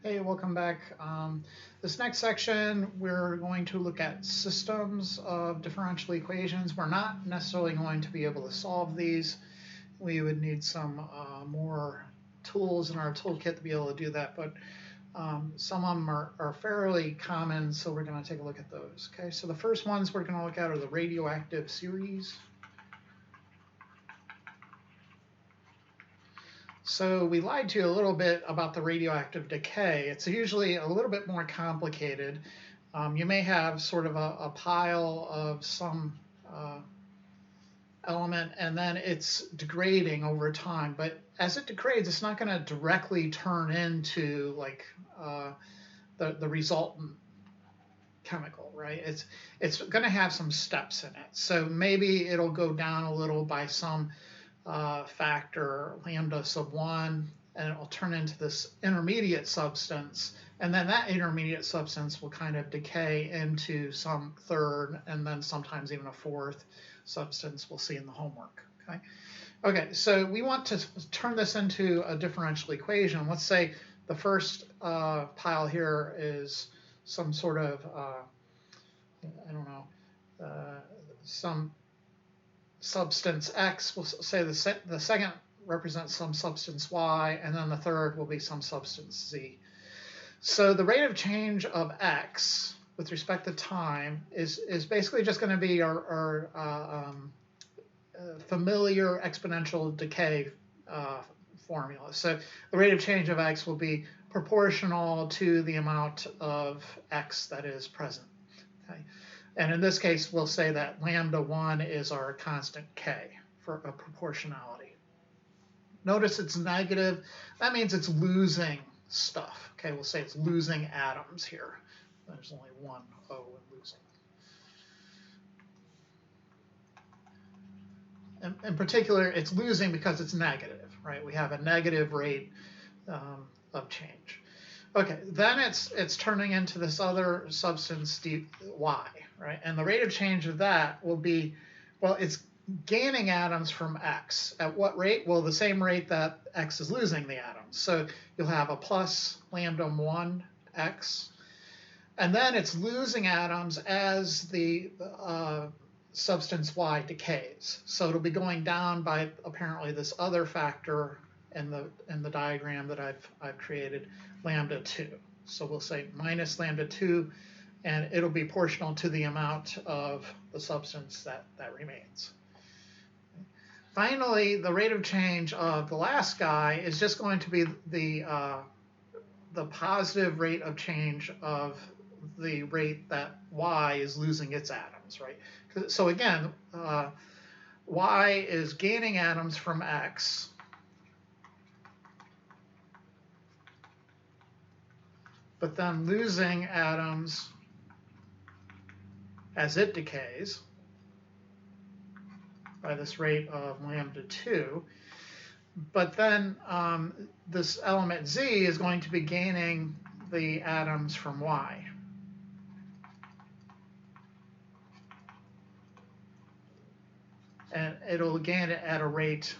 Hey, welcome back. This next section, we're going to look at systems of differential equations. We're not necessarily going to be able to solve these. We would need some more tools in our toolkit to be able to do that, but some of them are fairly common, so we're going to take a look at those. Okay, so the first ones we're going to look at are the radioactive series. So we lied to you a little bit about the radioactive decay. It's usually a little bit more complicated. You may have sort of a pile of some element, and then it's degrading over time. But as it degrades, it's not going to directly turn into like the resultant chemical, right? It's going to have some steps in it. So maybe it'll go down a little by some factor lambda sub 1, and it will turn into this intermediate substance, and then that intermediate substance will kind of decay into some third and then sometimes even a fourth substance we'll see in the homework. Okay, so we want to turn this into a differential equation. Let's say the first pile here is some sort of I don't know, some substance X. We'll say the second represents some substance Y, and then the third will be some substance Z. So the rate of change of X with respect to time is basically just going to be our familiar exponential decay formula. So the rate of change of X will be proportional to the amount of X that is present. Okay. And in this case, we'll say that lambda 1 is our constant k for a proportionality. Notice it's negative. That means it's losing stuff. Okay, we'll say it's losing atoms here. There's only one O in losing. In particular, it's losing because it's negative, right? We have a negative rate of change. Okay, then it's turning into this other substance Y, right? And the rate of change of that will be, well, it's gaining atoms from X. At what rate? Well, the same rate that X is losing the atoms. So you'll have a plus lambda 1 X. And then it's losing atoms as the substance Y decays. So it'll be going down by apparently this other factor in the diagram that I've created, lambda 2. So we'll say minus lambda 2, and it'll be proportional to the amount of the substance that remains. Finally, the rate of change of the last guy is just going to be the positive rate of change of the rate that Y is losing its atoms, right? So again, Y is gaining atoms from X, but then losing atoms as it decays by this rate of lambda 2. But then this element Z is going to be gaining the atoms from Y. And it'll gain it at a rate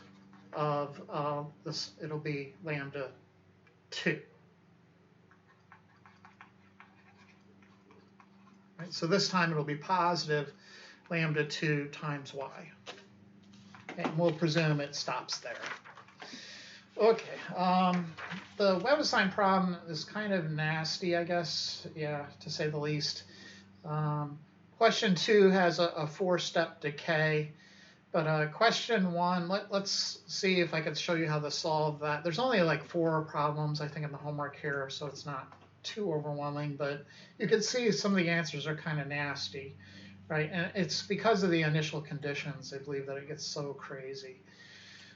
of it'll be lambda 2. Right, so this time it'll be positive lambda 2 times Y. And we'll presume it stops there. Okay, the Webb-assigned problem is kind of nasty, I guess, yeah, to say the least. Question 2 has a 4-step decay, but question 1, let's see if I can show you how to solve that. There's only like 4 problems, I think, in the homework here, so it's not too overwhelming, but you can see some of the answers are kind of nasty, right? And it's because of the initial conditions, I believe, that it gets so crazy.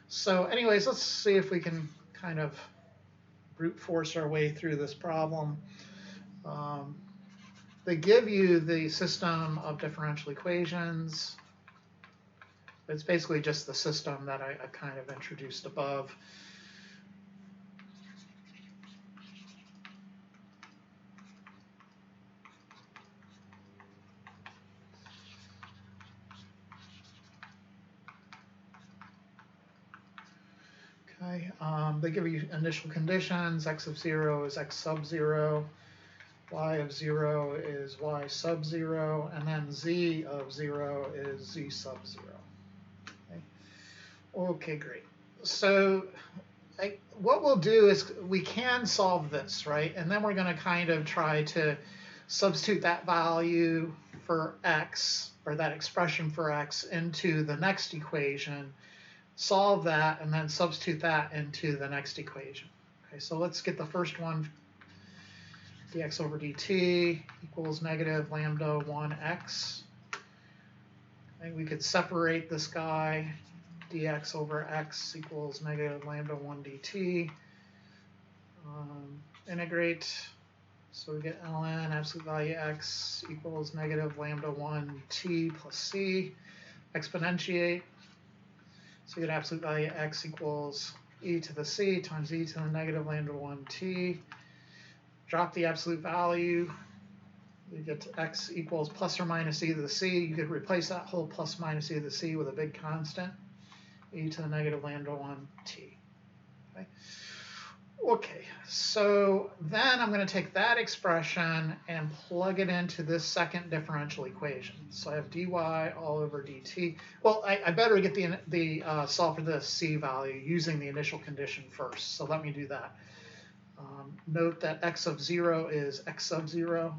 So anyways, let's see if we can kind of brute force our way through this problem. They give you the system of differential equations. It's basically just the system that I kind of introduced above. Okay. They give you initial conditions. X of 0 is X sub 0. Y of 0 is Y sub 0. And then Z of 0 is Z sub 0. Okay, okay, great. So what we'll do is we can solve this, right? And then we're going to kind of try to substitute that value for X, or that expression for X, into the next equation, solve that, and then substitute that into the next equation. Okay, so let's get the first one. Dx over dt equals negative lambda 1x. And we could separate this guy. Dx over x equals negative lambda 1 dt. Integrate. So we get ln absolute value x equals negative lambda 1 t plus c. Exponentiate. So you get absolute value x equals e to the c times e to the negative lambda 1 t. Drop the absolute value. You get to x equals plus or minus e to the c. You could replace that whole plus minus e to the c with a big constant, e to the negative lambda 1 t. Okay. Okay, so then I'm going to take that expression and plug it into this second differential equation. So I have dy all over dt. Well, I better get the solve for the c value using the initial condition first. So let me do that. Note that x of 0 is x sub 0.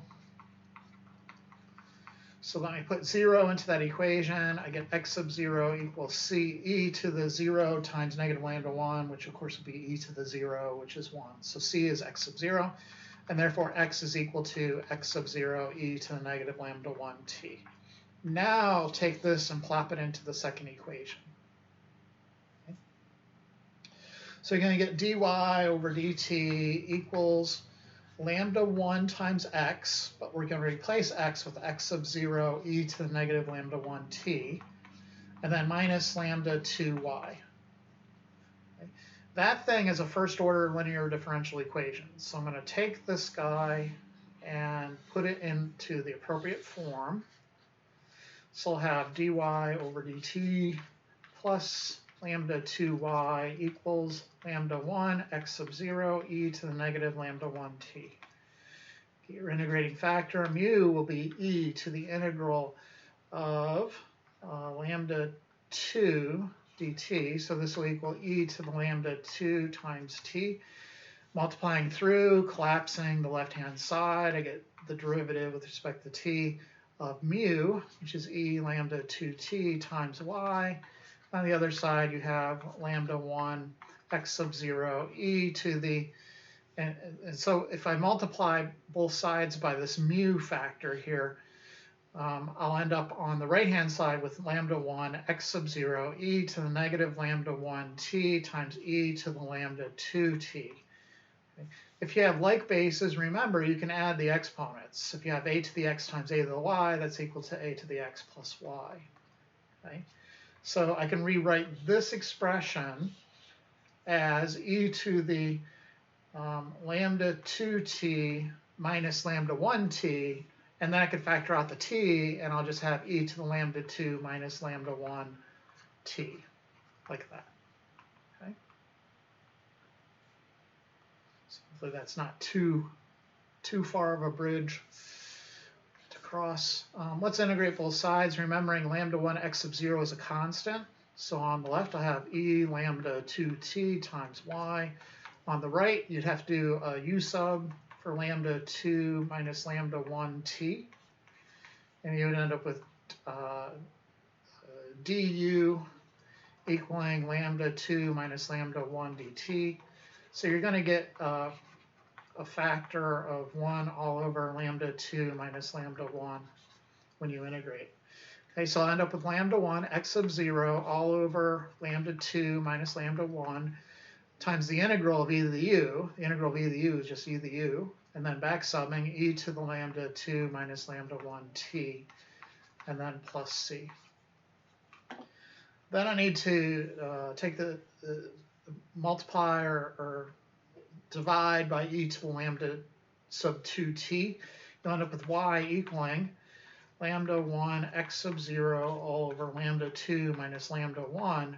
So let me put 0 into that equation. I get x sub 0 equals c e to the 0 times negative lambda 1, which of course would be e to the 0, which is 1. So c is x sub 0, and therefore x is equal to x sub 0 e to the negative lambda 1 t. Now take this and plop it into the second equation. Okay. So you're going to get dy over dt equals lambda 1 times x, but we're going to replace x with x sub 0 e to the negative lambda 1 t, and then minus lambda 2y. Okay. That thing is a first order linear differential equation. So I'm going to take this guy and put it into the appropriate form. So I'll have dy over dt plus lambda 2y equals lambda 1 x sub 0 e to the negative lambda 1 t. Your integrating factor, mu, will be e to the integral of lambda 2 dt. So this will equal e to the lambda 2 times t. Multiplying through, collapsing the left-hand side, I get the derivative with respect to t of mu, which is e lambda 2t times y. On the other side, you have lambda 1 x sub 0 e to the, and so if I multiply both sides by this mu factor here, I'll end up on the right-hand side with lambda 1 x sub 0 e to the negative lambda 1 t times e to the lambda 2t. Okay. If you have like bases, remember you can add the exponents. If you have a to the x times a to the y, that's equal to a to the x plus y. Okay. So I can rewrite this expression as e to the lambda 2t minus lambda 1t, and then I can factor out the t, and I'll just have e to the lambda 2 minus lambda 1t, like that. Okay. So hopefully that's not too far of a bridge to cross. Let's integrate both sides, remembering lambda 1 x sub 0 is a constant. So on the left, I have e lambda 2t times y. On the right, you'd have to do a u sub for lambda 2 minus lambda 1t. And you would end up with du equaling lambda 2 minus lambda 1 dt. So you're going to get a factor of 1 all over lambda 2 minus lambda 1 when you integrate. Okay, so I'll end up with lambda 1 x sub 0 all over lambda 2 minus lambda 1 times the integral of e to the u. The integral of e to the u is just e to the u. And then back summing e to the lambda 2 minus lambda 1t, and then plus c. Then I need to take the multiply or divide by e to the lambda sub 2t. You'll end up with y equaling lambda 1 x sub 0 all over lambda 2 minus lambda 1.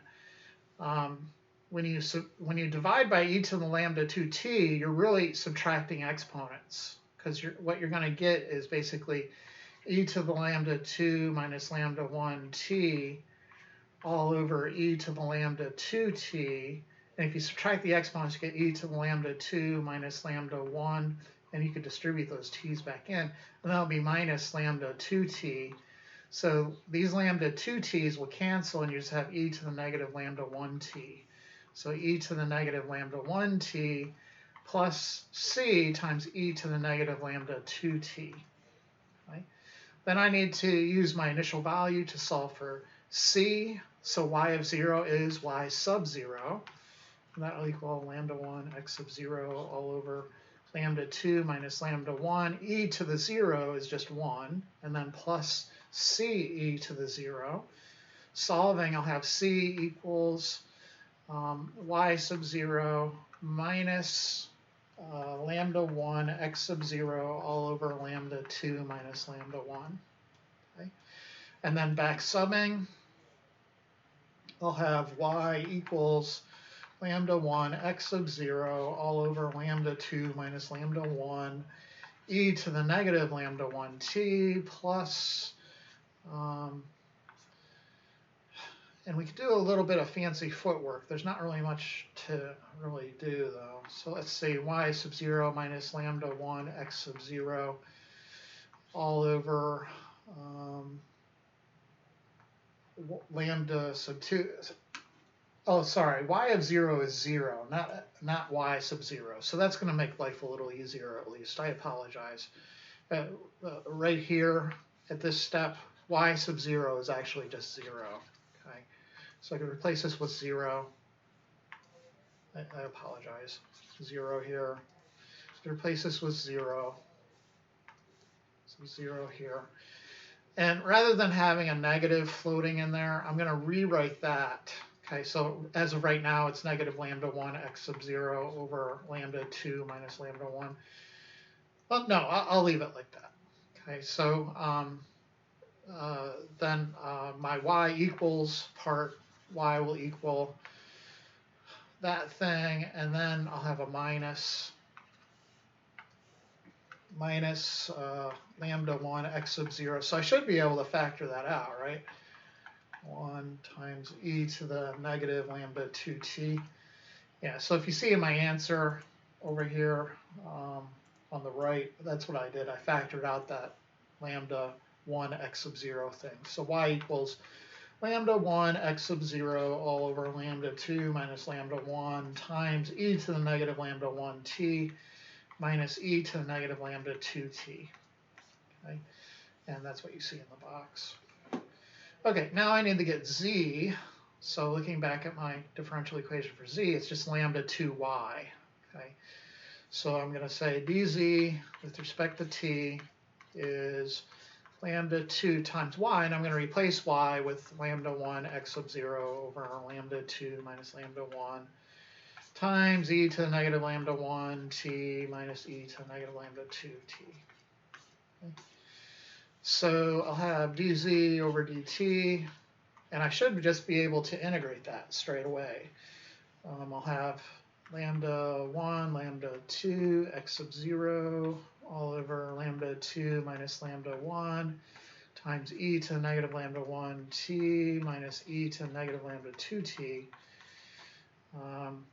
when you divide by e to the lambda 2t, you're really subtracting exponents, because what you're going to get is basically e to the lambda 2 minus lambda 1t all over e to the lambda 2t. And if you subtract the exponents, you get e to the lambda 2 minus lambda 1, and you could distribute those t's back in, and that'll be minus lambda 2t. So these lambda 2t's will cancel, and you just have e to the negative lambda 1t. So e to the negative lambda 1t plus c times e to the negative lambda 2t. Right? Then I need to use my initial value to solve for c. So y of 0 is y sub 0. And that will equal lambda 1 x sub 0 all over lambda 2 minus lambda 1. E to the 0 is just 1, and then plus c e to the 0. Solving, I'll have c equals y sub 0 minus lambda 1 x sub 0 all over lambda 2 minus lambda 1. Okay? And then back subbing, I'll have y equals lambda 1 x sub 0 all over lambda 2 minus lambda 1 e to the negative lambda 1t plus, and we could do a little bit of fancy footwork. There's not really much to really do, though. So let's say y sub 0 minus lambda 1 x sub 0 all over lambda sub 2. Oh, sorry, y of 0 is 0, not y sub 0. So that's going to make life a little easier, at least. I apologize. Right here at this step, y sub 0 is actually just 0. Okay, so I can replace this with 0. I apologize. 0 here. Replace this with 0. So 0 here. And rather than having a negative floating in there, I'm going to rewrite that. Okay, so as of right now, it's negative lambda 1 x sub 0 over lambda 2 minus lambda 1. Well, no, I'll leave it like that. Okay, so then my y equals part, y will equal that thing, and then I'll have a minus lambda 1 x sub 0. So I should be able to factor that out, right? 1 times e to the negative lambda 2t. Yeah, so if you see in my answer over here on the right, that's what I did. I factored out that lambda 1 x sub 0 thing. So y equals lambda 1 x sub 0 all over lambda 2 minus lambda 1 times e to the negative lambda 1t minus e to the negative lambda 2t. Okay? And that's what you see in the box. Okay, now I need to get z. So looking back at my differential equation for z, it's just lambda 2y. Okay, so I'm going to say dz with respect to t is lambda 2 times y, and I'm going to replace y with lambda 1 x sub 0 over lambda 2 minus lambda 1 times e to the negative lambda 1 t minus e to the negative lambda 2 t. Okay. So I'll have dz over dt, and I should just be able to integrate that straight away. I'll have lambda 1, lambda 2, x sub 0 all over lambda 2 minus lambda 1 times e to the negative lambda 1 t minus e to the negative lambda 2t.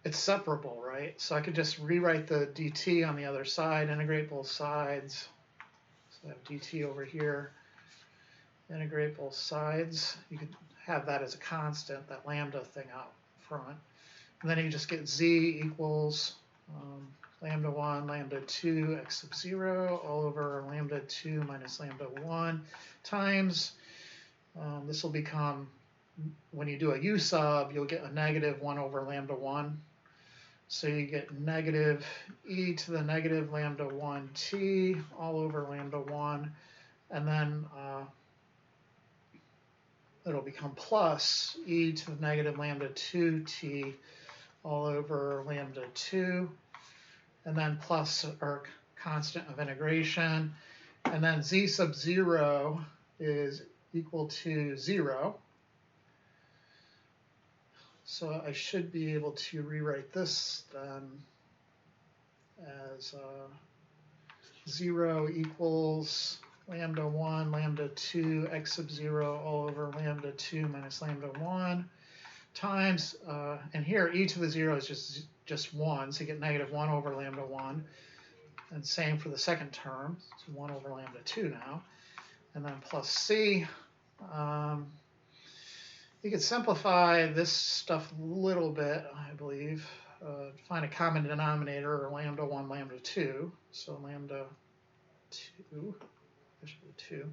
It's separable, right? So I could just rewrite the dt on the other side, integrate both sides. So I have dt over here, integrate both sides. You could have that as a constant, that lambda thing out front. And then you just get z equals lambda 1, lambda 2, x sub 0 all over lambda 2 minus lambda 1 times, this will become, when you do a u sub, you'll get a negative 1 over lambda 1. So you get negative e to the negative lambda 1t all over lambda 1. And then it'll become plus e to the negative lambda 2t all over lambda 2. And then plus our constant of integration. And then z sub 0 is equal to 0. So I should be able to rewrite this then as 0 equals lambda 1, lambda 2, x sub 0 all over lambda 2 minus lambda 1 times, and here e to the 0 is just 1, so you get negative 1 over lambda 1. And same for the second term, so 1 over lambda 2 now. And then plus c. You could simplify this stuff a little bit, I believe. Find a common denominator, or lambda 1, lambda 2. So lambda 2, actually 2.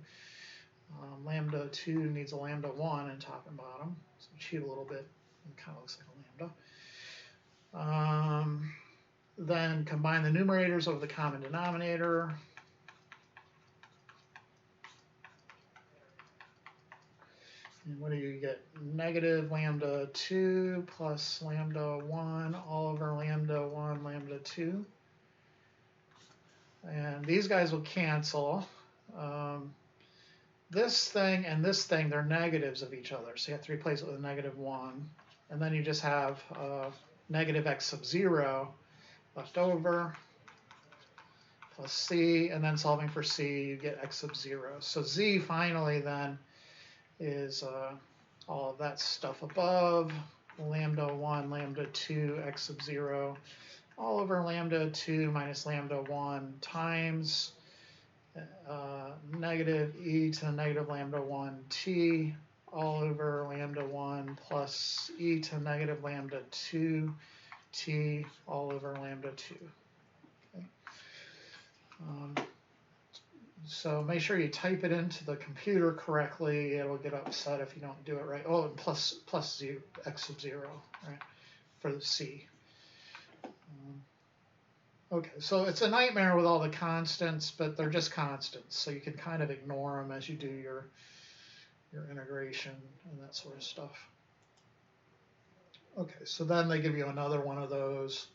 Lambda 2 needs a lambda 1 in top and bottom. So cheat a little bit, it kind of looks like a lambda. Then combine the numerators over the common denominator. And what do you get? Negative lambda 2 plus lambda 1 all over lambda 1, lambda 2. And these guys will cancel. This thing and this thing, they're negatives of each other. So you have to replace it with a negative 1. And then you just have negative x sub 0 left over, plus c, and then solving for c, you get x sub 0. So z finally then is all of that stuff above, lambda 1, lambda 2, x sub 0, all over lambda 2 minus lambda 1 times negative e to the negative lambda 1 t, all over lambda 1 plus e to negative lambda 2 t all over lambda 2. Okay. So make sure you type it into the computer correctly. It'll get upset if you don't do it right. Oh, and plus z, x sub 0, right, for the c. Okay, so it's a nightmare with all the constants, but they're just constants, so you can kind of ignore them as you do your integration and that sort of stuff. Okay, so then they give you another one of those.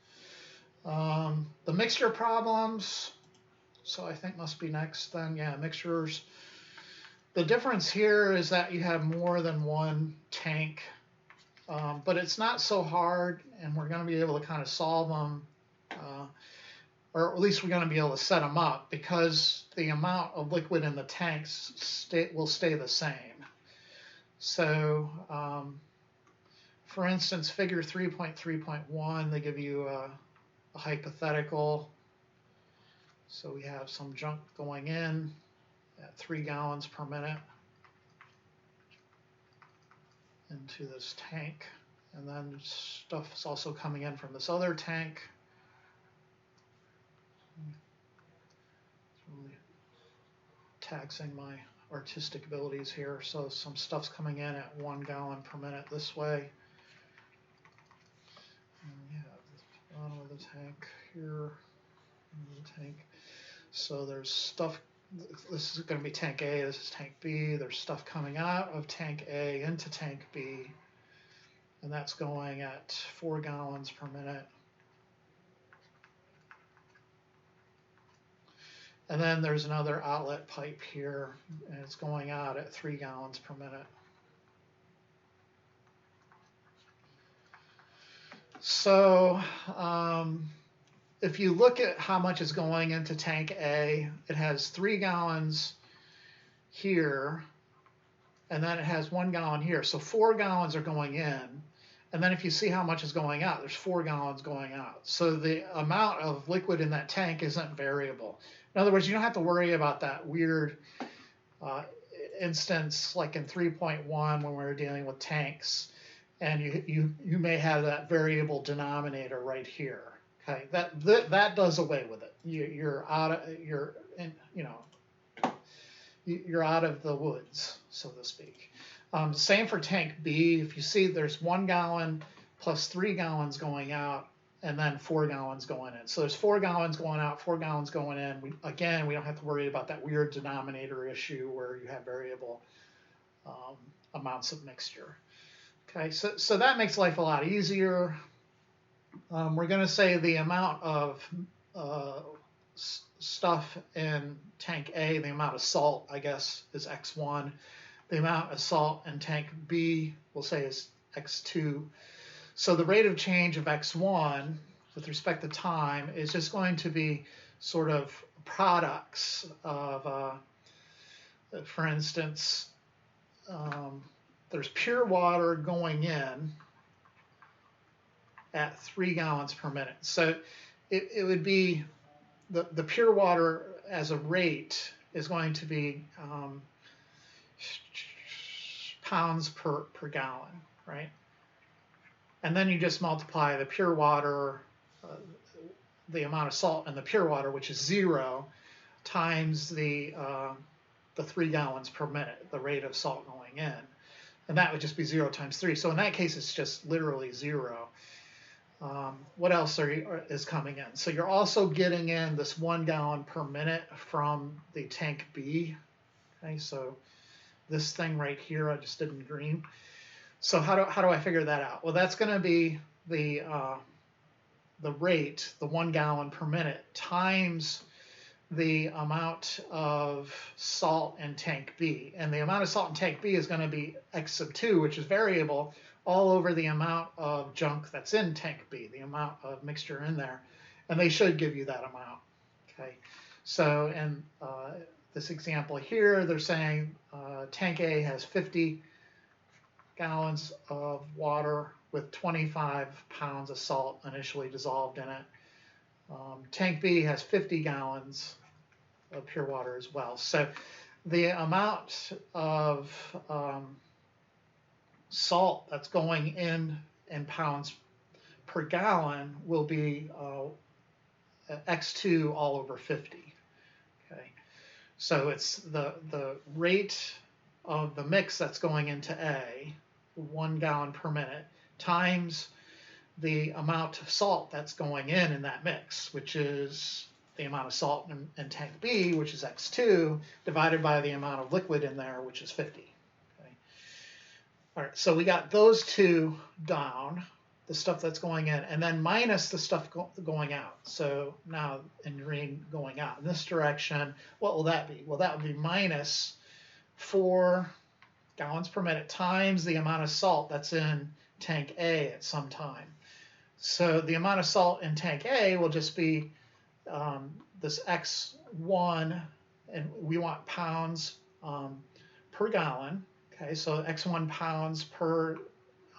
The mixture problems, so I think must be next then. Yeah, mixtures. The difference here is that you have more than one tank, but it's not so hard, and we're going to be able to kind of solve them, or at least we're going to be able to set them up, because the amount of liquid in the tanks will stay the same. So, for instance, figure 3.3.1, they give you a hypothetical. So we have some junk going in at 3 gallons per minute into this tank. And then stuff is also coming in from this other tank. It's really taxing my artistic abilities here. So some stuff's coming in at 1 gallon per minute this way. And we have the bottom of the tank here, the tank. So there's stuff, this is going to be tank A, this is tank B. There's stuff coming out of tank A into tank B, and that's going at 4 gallons per minute. And then there's another outlet pipe here, and it's going out at 3 gallons per minute. So if you look at how much is going into tank A, it has 3 gallons here, and then it has 1 gallon here. So 4 gallons are going in. And then if you see how much is going out, there's 4 gallons going out. So the amount of liquid in that tank isn't variable. In other words, you don't have to worry about that weird instance like in 3.1 when we were dealing with tanks. And you may have that variable denominator right here. Okay, that does away with it. You're out of the woods, so to speak. Same for tank B. If you see, there's 1 gallon plus 3 gallons going out, and then 4 gallons going in. So there's 4 gallons going out, 4 gallons going in. We don't have to worry about that weird denominator issue where you have variable amounts of mixture. Okay, so that makes life a lot easier. We're going to say the amount of stuff in tank A, the amount of salt, I guess, is X1. The amount of salt in tank B, we'll say, is X2. So the rate of change of x1 with respect to time is just going to be sort of products of, for instance, there's pure water going in at 3 gallons per minute. So it would be the pure water as a rate is going to be pounds per gallon, right? And then you just multiply the pure water, the amount of salt in the pure water, which is 0, times the 3 gallons per minute, the rate of salt going in. And that would just be 0 times 3. So in that case, it's just literally 0. What else is coming in? So you're also getting in this 1 gallon per minute from the tank B. Okay, so this thing right here, I just did in green. So how do I figure that out? Well, that's going to be the rate, the 1 gallon per minute, times the amount of salt in tank B. And the amount of salt in tank B is going to be x sub 2, which is variable, all over the amount of junk that's in tank B, the amount of mixture in there. And they should give you that amount. Okay. So in this example here, they're saying tank A has 50 gallons of water with 25 pounds of salt initially dissolved in it. Tank B has 50 gallons of pure water as well. So the amount of salt that's going in pounds per gallon will be x2 all over 50. Okay, so it's the rate of the mix that's going into A, 1 gallon per minute, times the amount of salt that's going in that mix, which is the amount of salt in tank B, which is x2, divided by the amount of liquid in there, which is 50. Okay. All right, so we got those two down, the stuff that's going in, and then minus the stuff going out. So now in green going out in this direction, what will that be? Well, that would be minus 4 gallons per minute times the amount of salt that's in tank A at some time. So the amount of salt in tank A will just be this x1, and we want pounds per gallon. Okay, so x1 pounds per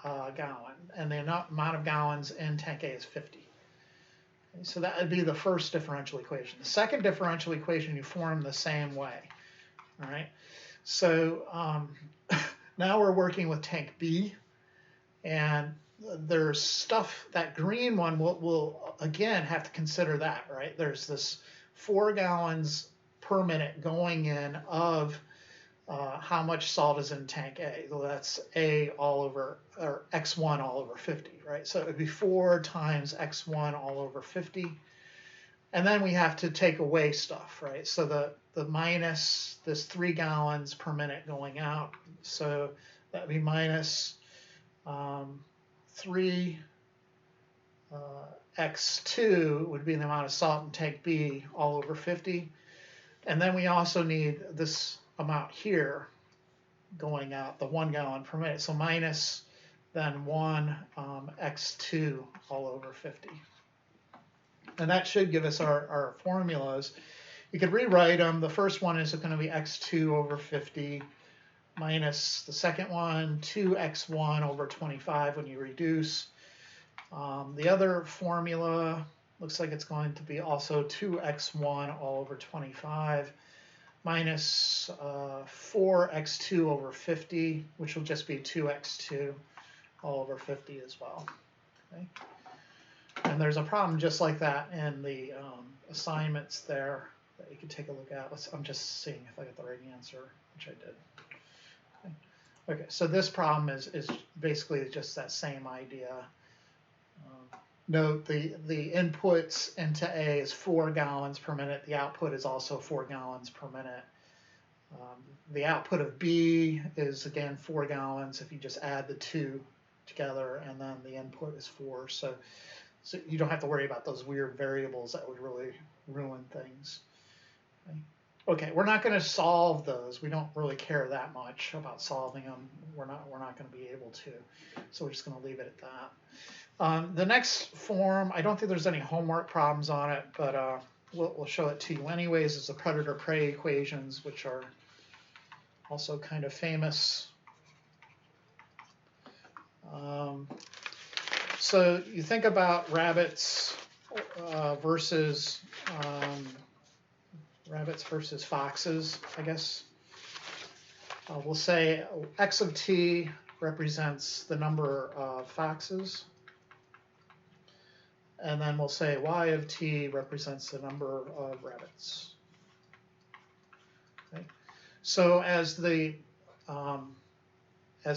gallon, and the amount of gallons in tank A is 50. Okay, so that would be the first differential equation. The second differential equation you form the same way. All right, so now we're working with tank B, and there's stuff, that green one, we'll again have to consider that, right? There's this 4 gallons per minute going in of how much salt is in tank A. So that's A all over, or x1 all over 50, right? So it would be 4 times x1 all over 50. And then we have to take away stuff, right? So the minus this 3 gallons per minute going out. So that would be minus 3 x2 would be the amount of salt in tank B all over 50. And then we also need this amount here going out, the 1 gallon per minute. So minus then 1 x2 all over 50. And that should give us our formulas. You could rewrite them. The first one is going to be x2 over 50 minus the second one, 2x1 over 25 when you reduce. The other formula looks like it's going to be also 2x1 all over 25 minus 4x2 over 50, which will just be 2x2 all over 50 as well. Okay. And there's a problem just like that in the assignments there that you can take a look at. I'm just seeing if I get the right answer, which I did. Okay, so this problem is basically just that same idea. Note the inputs into A is 4 gallons per minute. The output is also 4 gallons per minute. The output of B is again 4 gallons if you just add the two together, and then the input is 4. So you don't have to worry about those weird variables that would really ruin things. Okay. Okay, we're not going to solve those. We don't really care that much about solving them. We're not going to be able to. So we're just going to leave it at that. The next form, I don't think there's any homework problems on it, but we'll show it to you anyways, is the predator-prey equations, which are also kind of famous. So you think about rabbits versus foxes, I guess. We'll say x of t represents the number of foxes. And then we'll say y of t represents the number of rabbits. Okay. So as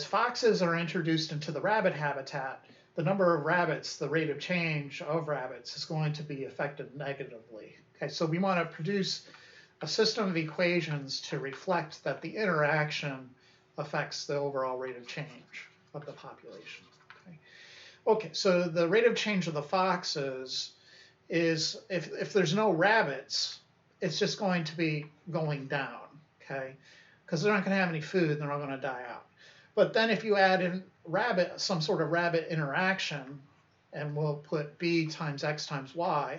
foxes are introduced into the rabbit habitat, the number of rabbits, the rate of change of rabbits, is going to be affected negatively. Okay, so we want to produce a system of equations to reflect that the interaction affects the overall rate of change of the population. Okay, so the rate of change of the foxes is, if there's no rabbits, it's just going to be going down, okay? Because they're not going to have any food and they're all going to die out. But then if you add in some sort of rabbit interaction, and we'll put b times x times y,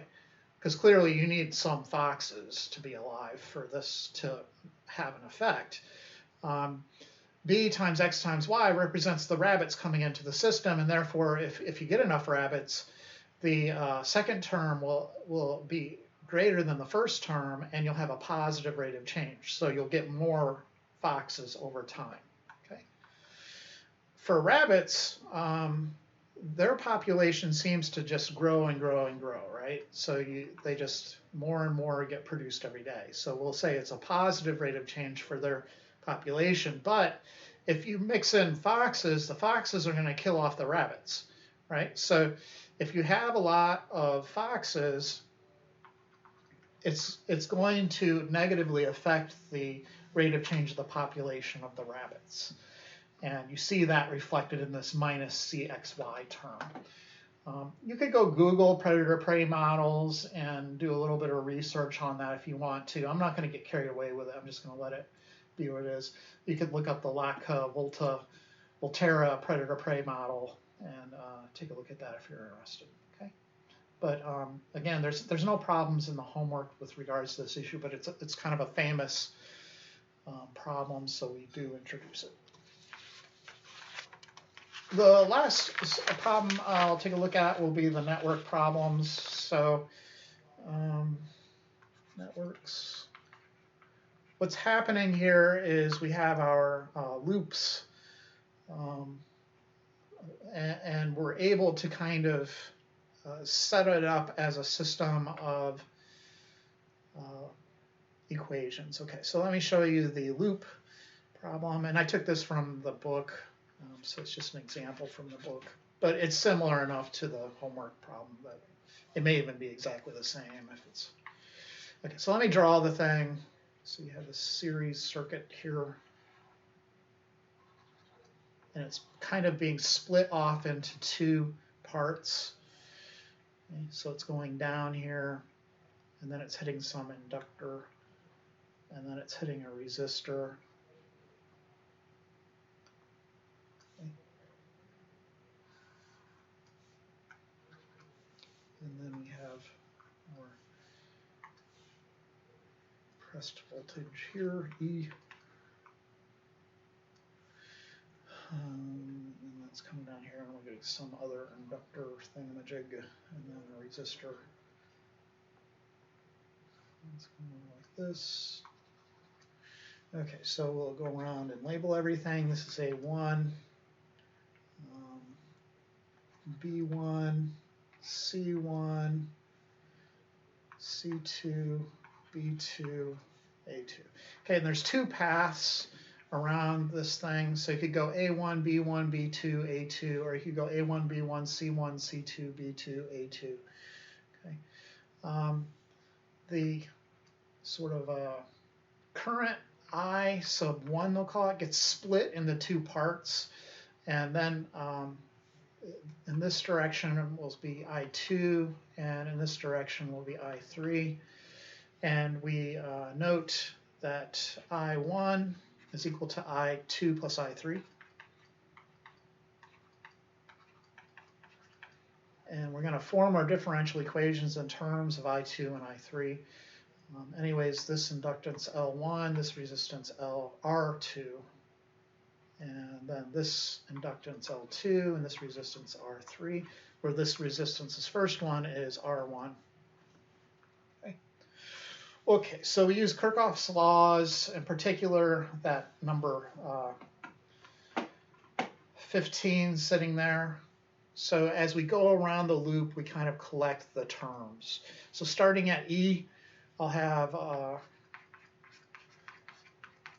because clearly you need some foxes to be alive for this to have an effect. B times x times y represents the rabbits coming into the system, and therefore if you get enough rabbits, the second term will be greater than the first term, and you'll have a positive rate of change. So you'll get more foxes over time. Okay. For rabbits, their population seems to just grow and grow and grow, right? So they just more and more get produced every day. So we'll say it's a positive rate of change for their population. But if you mix in foxes, the foxes are going to kill off the rabbits, right? So if you have a lot of foxes, it's going to negatively affect the rate of change of the population of the rabbits. And you see that reflected in this minus cxy term. You could go Google predator-prey models and do a little bit of research on that if you want to. I'm not going to get carried away with it. I'm just going to let it be what it is. You could look up the Volterra predator-prey model and take a look at that if you're interested. Okay. But again, there's no problems in the homework with regards to this issue, but it's kind of a famous problem, so we do introduce it. The last problem I'll take a look at will be the network problems. So networks. What's happening here is we have our loops, and we're able to kind of set it up as a system of equations. Okay, so let me show you the loop problem. And I took this from the book. So it's just an example from the book, but it's similar enough to the homework problem that it may even be exactly the same if it's. Okay, so let me draw the thing. So you have the series circuit here, and it's kind of being split off into two parts. Okay, so it's going down here, and then it's hitting some inductor, and then it's hitting a resistor. And then we have our pressed voltage here, E. And that's coming down here, and we'll get some other inductor thingamajig, and then a resistor. It's going like this. Okay, so we'll go around and label everything. This is A1, B1, C1, C2, B2, A2. Okay, and there's two paths around this thing. So you could go A1, B1, B2, A2, or you could go A1, B1, C1, C2, B2, A2. Okay. The sort of current I sub 1, they'll call it, gets split into two parts. And then in this direction will be I2, and in this direction will be I3. And we note that I1 is equal to I2 plus I3. And we're going to form our differential equations in terms of I2 and I3. Anyways, this inductance L1, this resistance R2, and then this inductance L2 and this resistance R3, where this resistance, this first one, is R1. Okay, so we use Kirchhoff's laws, in particular that number 15 sitting there. So as we go around the loop, we kind of collect the terms. So starting at E, I'll have,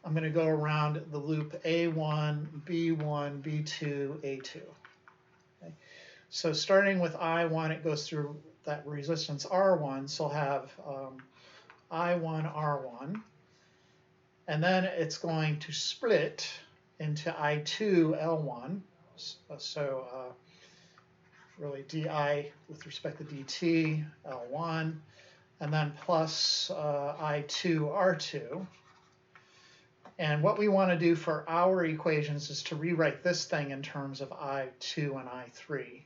I'm going to go around the loop A1, B1, B2, A2. Okay. So starting with I1, it goes through that resistance R1, so I'll have I1, R1, and then it's going to split into I2, L1, so really dI with respect to dt, L1, and then plus I2, R2. And what we want to do for our equations is to rewrite this thing in terms of I2 and I3.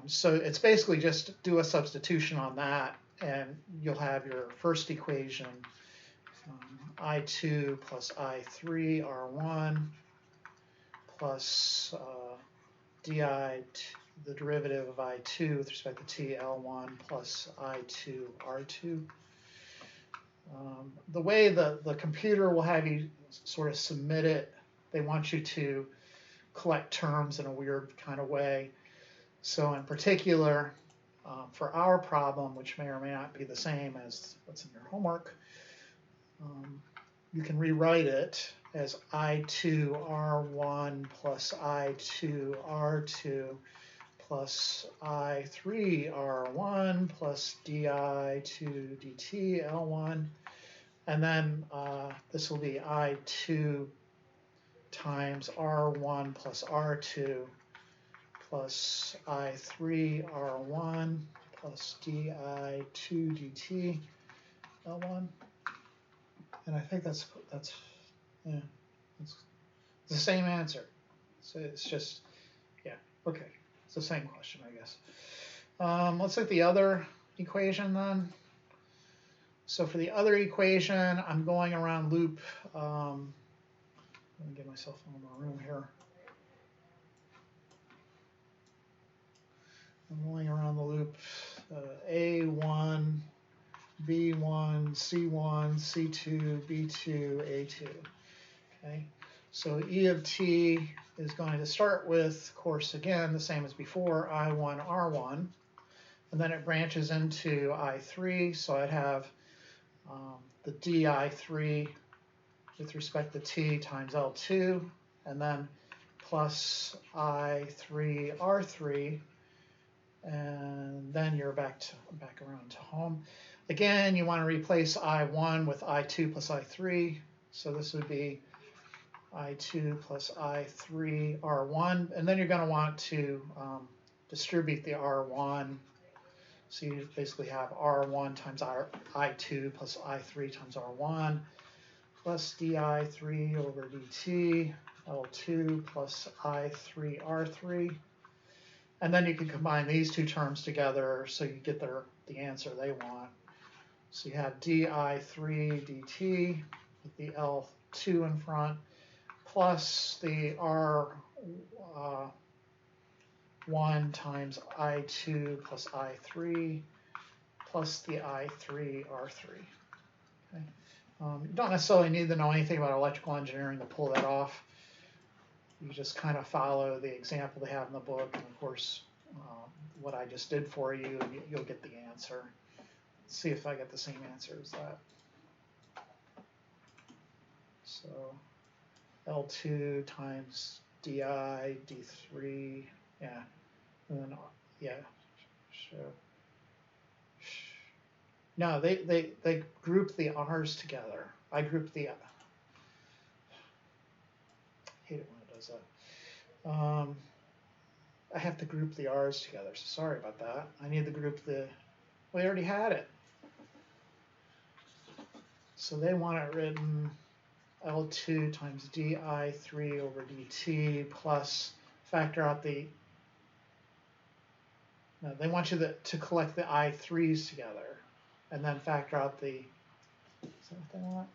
So it's basically just do a substitution on that, and you'll have your first equation, I2 plus I3 R1 plus dI, the derivative of I2 with respect to t L1 plus I2 R2. The way the computer will have you sort of submit it, they want you to collect terms in a weird kind of way. So in particular, for our problem, which may or may not be the same as what's in your homework, you can rewrite it as I2 R1 plus I2 R2 plus I3 R1 plus dI2 dt L1. And then this will be I2 times R1 plus R2 plus I3 R1 plus dI2 dt L1. And I think that's yeah, it's the same answer. So it's just, yeah, okay. It's the same question, I guess. Let's look at the other equation then. So for the other equation, I'm going around loop. Let me give myself a little more room here. I'm going around the loop A1, B1, C1, C2, B2, A2. Okay, so E of t is going to start with, of course, again, the same as before, I1, R1. And then it branches into I3, so I'd have the dI3 with respect to t times L2, and then plus I3, R3, and then you're back around to home. Again, you want to replace I1 with I2 plus I3, so this would be I2 plus I3 R1, and then you're going to want to distribute the R1. So you basically have R1 times I2 plus I3 times R1 plus dI3 over dt L2 plus I3 R3. And then you can combine these two terms together so you get the answer they want. So you have dI3 dt with the L2 in front plus the R1 times I2 plus I3 plus the I3 R3. Okay. You don't necessarily need to know anything about electrical engineering to pull that off. You just kind of follow the example they have in the book, and of course, what I just did for you, and you'll get the answer. Let's see if I get the same answer as that. So L2 times di, d3, yeah, and then, yeah, sure. No, they group the R's together. I group the, I hate it when it does that. I have to group the R's together, so sorry about that. I need to group the, we already had it. So they want it written L2 times di3 over dt plus factor out the, no, they want you to collect the I3s together and then factor out the, is that what they want?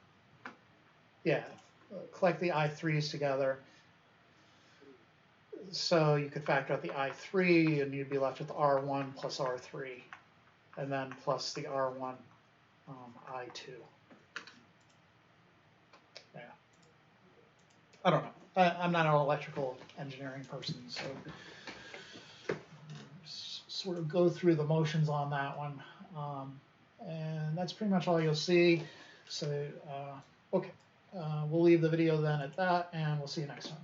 Yeah, collect the I3s together. So you could factor out the I3 and you'd be left with R1 plus R3 and then plus the R1 I2. Yeah. I don't know. I'm not an electrical engineering person, so sort of go through the motions on that one. And that's pretty much all you'll see. So, okay. We'll leave the video then at that, and we'll see you next time.